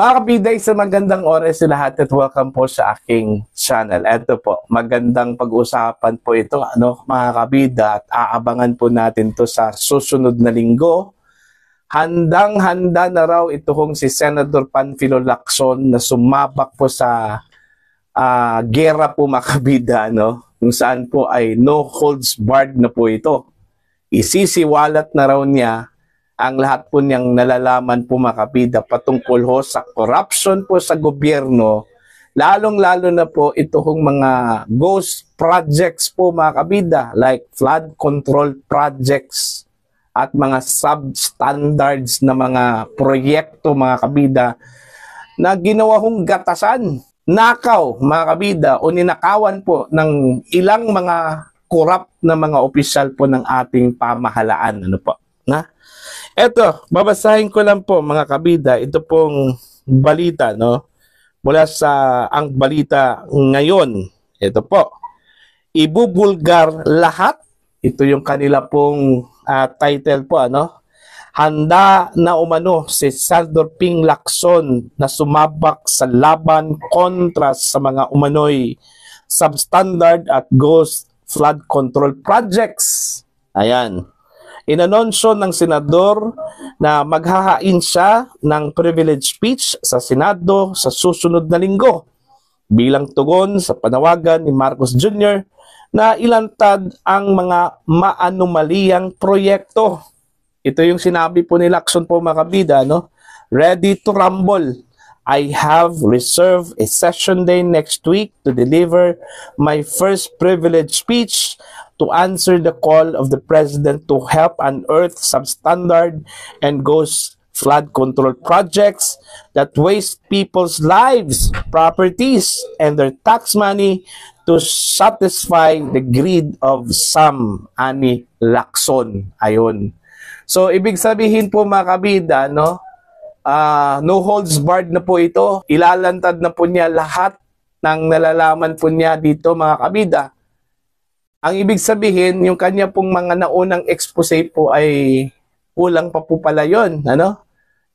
Mga kabida, sa magandang oras sa lahat at welcome po sa aking channel. Ito po, magandang pag-usapan po ito, mga kabida, at aabangan po natin to sa susunod na linggo. Handang-handa na raw ito kung si Senator Panfilo Lacson na sumabak po sa gera po, mga kabida, kung saan po ay no holds barred na po ito. Isisiwalat na raw niya ang lahat po niyang nalalaman po, mga kabida, patungkol ho sa corruption po sa gobyerno, lalong-lalo na po ito hong mga ghost projects po, mga kabida, like flood control projects at mga substandards na mga proyekto, mga kabida, na ginawa hong gatasan, nakaw, mga kabida, o ninakawan po ng ilang mga corrupt na mga opisyal po ng ating pamahalaan. Eto, babasahin ko lang po, mga kabida, ito pong balita, mula sa ang balita ngayon. Ito po, ibubulgar lahat. Ito yung kanila pong title po, Handa na umano si Senator Ping Lacson na sumabak sa laban kontra sa mga umano'y substandard at ghost flood control projects. Ayan. Inanonsyo ng senador na maghahain siya ng privilege speech sa Senado sa susunod na linggo bilang tugon sa panawagan ni Marcos Jr. na ilantad ang mga maanumaliyang proyekto. Ito yung sinabi po ni Lacson po, mga kabida, ready to rumble. I have reserved a session day next week to deliver my first privilege speech to answer the call of the President to help unearth substandard and ghost flood control projects that waste people's lives, properties, and their tax money to satisfy the greed of some, ani Lacson. Ayun. So, ibig sabihin po, mga kabida, no holds barred na po ito. Ilalantad na po niya lahat ng nalalaman po niya dito, mga kabida. Ang ibig sabihin, yung kanya pong mga naunang expose po ay kulang pa po pala yun.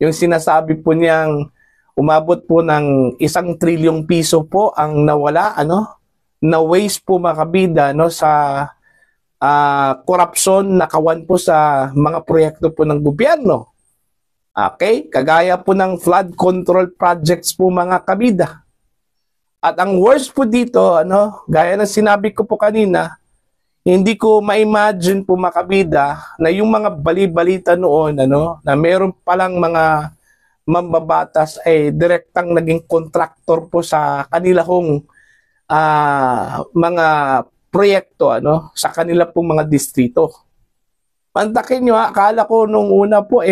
Yung sinasabi po niyang umabot po ng 1 trilyong piso po ang nawala, na waste po, mga kabida, sa korupsyon na kawan po sa mga proyekto po ng gobyerno. Okay? Kagaya po ng flood control projects po, mga kabida. At ang worst po dito, gaya ng sinabi ko po kanina, hindi ko ma-imagine po, mga kabida, na yung mga bali-balita noon, na meron palang mga mambabatas ay direktang naging kontraktor po sa kanila hong mga proyekto, sa kanila pong mga distrito. Pantakin nyo, akala ko nung una po,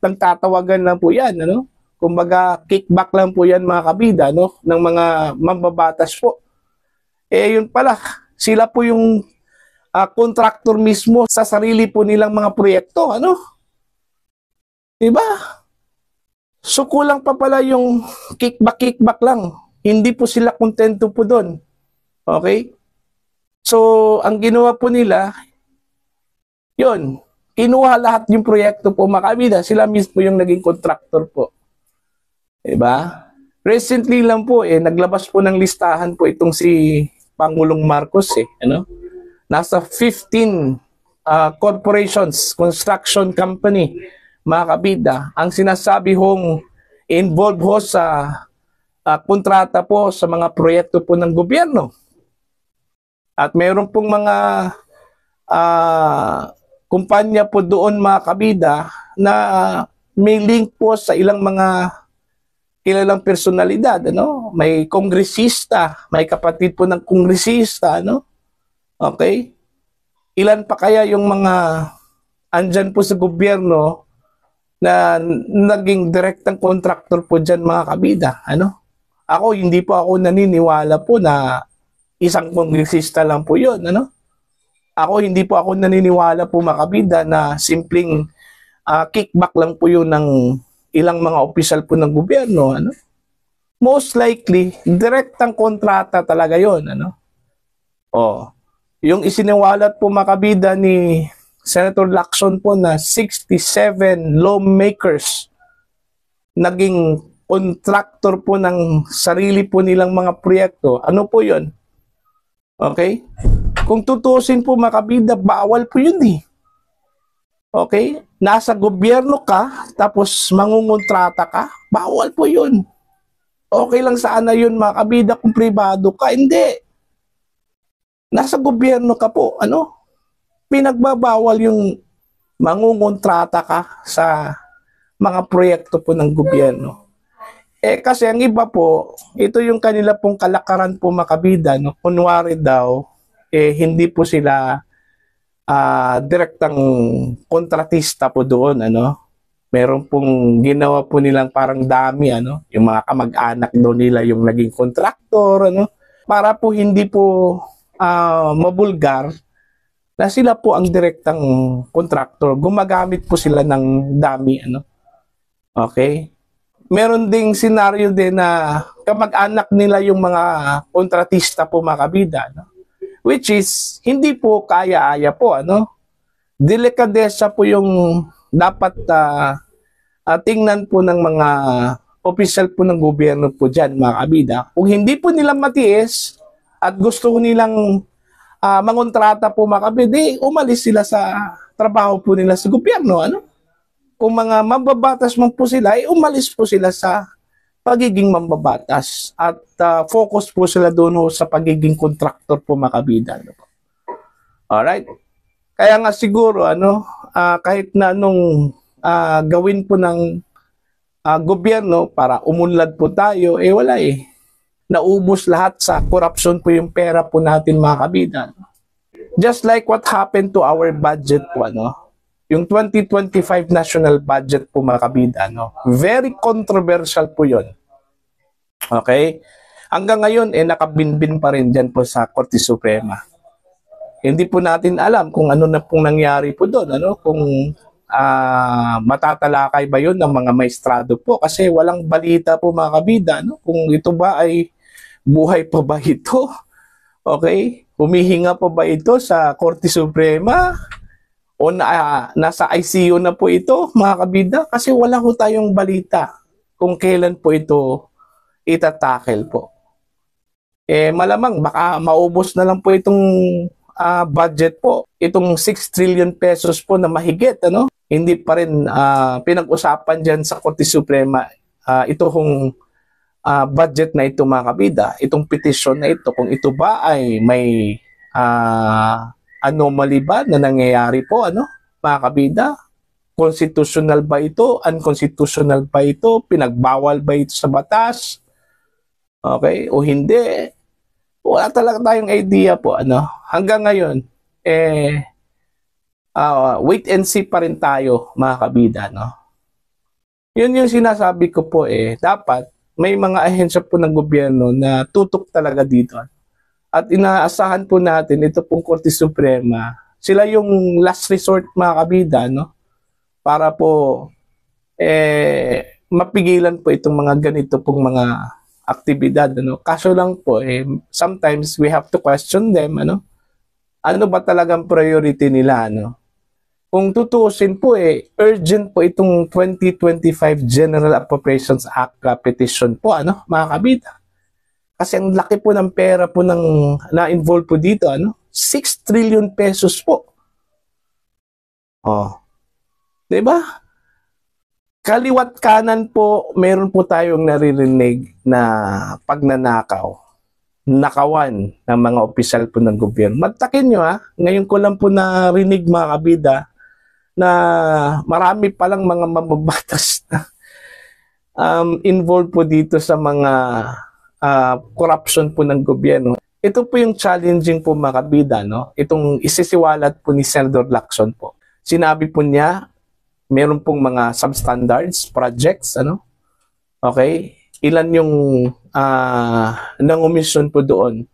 nagtatawagan lang po yan, kumbaga kickback lang po yan, mga kabida, ng mga mambabatas po. Yun pala, sila po yung kontraktor mismo sa sarili po nilang mga proyekto, Diba? So, kulang pa pala yung kickback lang. Hindi po sila kontento po doon. Okay? So, ang ginawa po nila, yun, kinuha lahat yung proyekto po, mga kabida. Sila mismo yung naging kontraktor po. Diba? Recently lang po, naglabas po ng listahan po itong si Pangulong Marcos, Nasa 15 corporations, construction company, mga kabida, ang sinasabi hong involved ho sa kontrata po sa mga proyekto po ng gobyerno. At mayroon pong mga kumpanya po doon, mga kabida, na may link po sa ilang mga kilalang personalidad, May kongresista, may kapatid po ng kongresista, Okay? Ilan pa kaya yung mga andyan po sa gobyerno na naging direktang contractor po dyan, mga kabida, Ako, hindi po ako naniniwala po na isang kongresista lang po yun, Ako, hindi po ako naniniwala po, mga kabida, na simpleng kickback lang po yun ng ilang mga opisyal po ng gobyerno, Most likely, direktang kontrata talaga yun, Yung isiniwalat po, mga kabida, ni Senator Lacson po na 67 lawmakers naging contractor po ng sarili po nilang mga proyekto, ano po yun? Okay? Kung tutusin po mga kabida, bawal po yun eh. Okay? Nasa gobyerno ka, tapos mangungontrata ka, bawal po yun. Okay lang sana yun mga kabida kung pribado ka. Hindi. Nasa gobyerno ka po, ano? Pinagbabawal yung mangungontrata ka sa mga proyekto po ng gobyerno. Kasi ang iba po, ito yung kanila pong kalakaran po mga kabida, no? Kunwari daw, hindi po sila direktang kontratista po doon, ano? Meron pong ginawa po nilang parang dami, ano? Yung mga kamag-anak daw nila yung naging kontraktor, ano? Para po hindi po mabulgar na sila po ang direktang kontraktor. Gumagamit po sila ng dami, ano? Okay? Meron ding senaryo din na kamag-anak nila yung mga kontratista po mga kabida, no? Which is, hindi po kaya-aya po, ano? Delikadesa po yung dapat tingnan po ng mga opisyal po ng gobyerno po dyan, mga kabida. Kung hindi po nila matiis at gusto nilang mangontrata po mga kabida, umalis sila sa trabaho po nila sa gobyerno, ano? Kung mga mambabatas man po sila, umalis po sila sa pagiging mambabatas at focus po sila doon sa pagiging kontraktor po mga kabida. Ano po. Alright? Kaya nga siguro, ano, kahit na anong gawin po ng gobyerno para umunlad po tayo, wala eh. Naubos lahat sa corruption po yung pera po natin mga kabida. Just like what happened to our budget po, ano? Yung 2025 national budget po mga kabida, no? Very controversial po yun. Okay? Hanggang ngayon, nakabinbin pa rin dyan po sa Korte Suprema. Hindi po natin alam kung ano na pong nangyari po doon, ano? Kung matatalakay ba yun ng mga maestrado po? Kasi walang balita po mga kabida, no? Kung ito ba ay buhay pa ba ito? Okay? Humihinga pa ba ito sa Korte Suprema? O nasa ICU na po ito, mga kabida, kasi wala ho tayong balita kung kailan po ito itatakel po. Malamang baka maubos na lang po itong budget po, itong 6 trillion pesos po na mahigit, ano? Hindi pa rin pinag-usapan dyan sa Korte Suprema itong budget na ito mga kabida, itong petition na ito, kung ito ba ay may anomaly ba na nangyayari po, ano, mga kabida? Constitutional ba ito? Unconstitutional ba ito? Pinagbawal ba ito sa batas? Okay? O hindi? Wala talaga tayong idea po, ano? Hanggang ngayon, wait and see pa rin tayo, mga kabida, no? Yun yung sinasabi ko po, dapat may mga ahensya po ng gobyerno na tutok talaga dito. At inaasahan po natin ito pong Korte Suprema, sila yung last resort mga kabida, no? Para po mapigilan po itong mga ganito pong mga aktibidad, ano? Kaso lang po sometimes we have to question them, ano? Ano ba talagang priority nila, ano? Kung tutusin po urgent po itong 2025 General Appropriations Act petition po, ano, mga kabida. Kasi ang laki po ng pera po na-involve po dito, ano? 6 trillion pesos po. Oh. 'Di ba? Kaliwat kanan po, meron po tayong naririnig na pagnanakaw. Nakawan ng mga opisyal po ng gobyerno. Magtakin nyo ngayon ko lang po narinig mga kabida na marami palang mga mababatas na involved po dito sa mga corruption po ng gobyerno. Ito po yung challenging po mga kabida, no? Itong isisiwalat po ni Senator Lacson po. Sinabi po niya, meron pong mga substandards, projects, ano? Okay? Ilan yung nangomisyon po doon?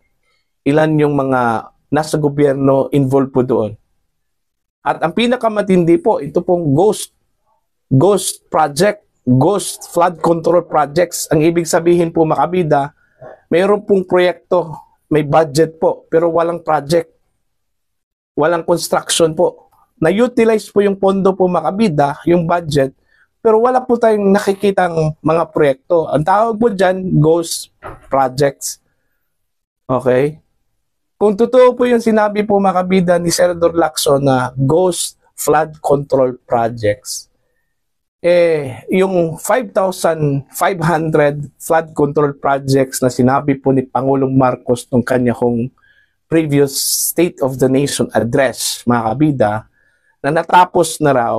Ilan yung mga nasa gobyerno involved po doon? At ang pinakamatindi po, ito pong ghost project, ghost flood control projects. Ang ibig sabihin po mga kabida, mayroon pong proyekto, may budget po, pero walang project. Walang construction po. Na-utilize po yung pondo po mga kabida, yung budget, pero wala po tayong nakikitang mga proyekto. Ang tawag po dyan, ghost projects. Okay? Kung totoo po yung sinabi po mga kabida ni Senador Lacson na ghost flood control projects, yung 5,500 flood control projects na sinabi po ni Pangulong Marcos nung kanya kong previous State of the Nation address, mga kabida, na natapos na raw,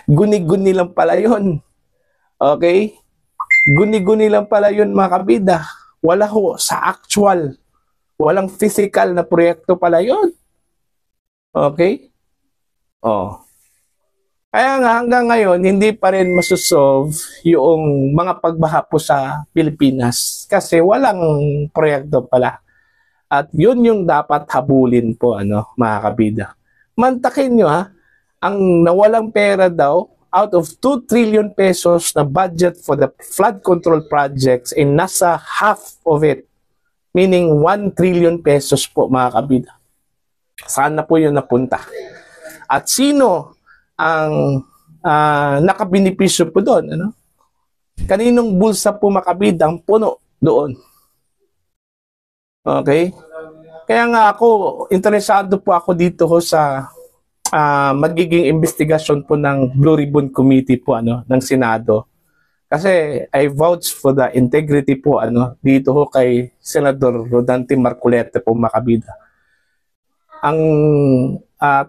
guni-guni lang pala yun. Okay? Guni-guni lang pala yun, mga kabida. Wala ho sa actual, walang physical na proyekto pala yun. Okay? Oh. Kaya nga hanggang ngayon, hindi pa rin masosolve yung mga pagbaha po sa Pilipinas kasi walang proyekto pala. At yun yung dapat habulin po, mga kabida. Mantakin nyo ang nawalang pera daw, out of 2 trillion pesos na budget for the flood control projects, nasa half of it, meaning 1 trillion pesos po, mga kabida. Saan na po yun napunta? At sino ang nakabinipisyo po doon? Kaninong bulsa po, mga kabida, ang puno doon? Okay? Kaya nga ako, interesado po ako dito sa magiging investigasyon po ng Blue Ribbon Committee po ng Senado. Kasi I vouch for the integrity po dito ho kay Senador Rodante Marcoleta po, mga kabida. Ang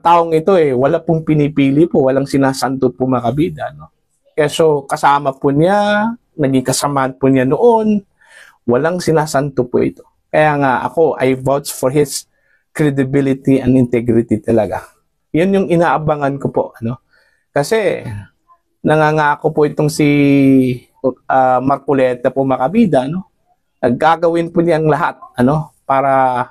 taong ito wala pong pinipili po, walang sinasanto po, mga kabida. So kasama po niya, naging kasamaan po niya noon, walang sinasanto po ito. Kaya nga ako, I vouch for his credibility and integrity talaga. Yan yung inaabangan ko po. Kasi nangangako po itong si Marcoleta po, mga kabida. Naggagawin po niyang lahat para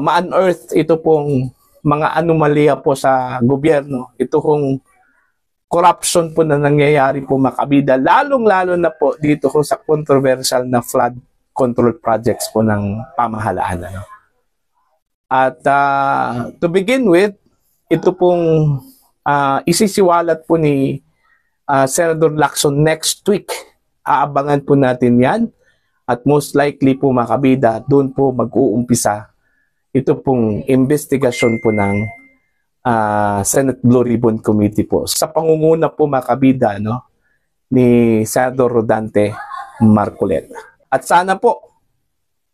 ma-unearth ito pong mga anomalya po sa gobyerno. Ito pong corruption po na nangyayari po, mga kabida. Lalong-lalo na po dito po sa controversial na flood control projects po ng pamahalaan. At to begin with, ito pong isisiwalat po ni Senador Lacson next week. Aabangan po natin yan. At most likely po, mga kabida, doon po mag-uumpisa ito pong investigasyon po ng Senate Blue Ribbon Committee po. Sa pangunguna po, mga kabida, ni Senador Rodante Marcoleta. At sana po,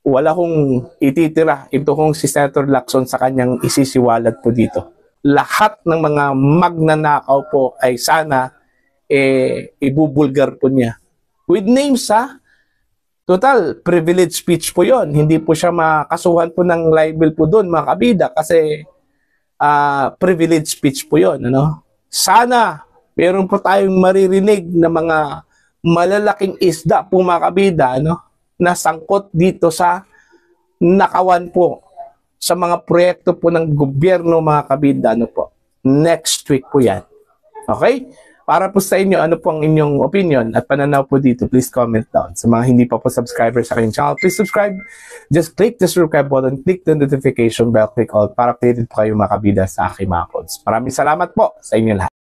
wala kong ititira ito kong si Senator Lacson sa kanyang isisiwalat po dito. Lahat ng mga magnanakaw po ay sana ibubulgar po niya. With names total, privilege speech po yon. Hindi po siya makasuhan po ng libel po doon, mga kabida, kasi privilege speech po yon. Sana, meron po tayong maririnig na mga malalaking isda po, mga kabida, na sangkot dito sa nakawan po sa mga proyekto po ng gobyerno, mga kabida, po. Next week po yan. Okay? Para po sa inyo, ano po ang inyong opinion at pananaw po dito, please comment down. Sa mga hindi pa po subscriber sa aking channel, please subscribe. Just click the subscribe button, click the notification bell, click all para updated po kayo, mga kabida, sa aking mga uploads. Maraming salamat po sa inyo lahat.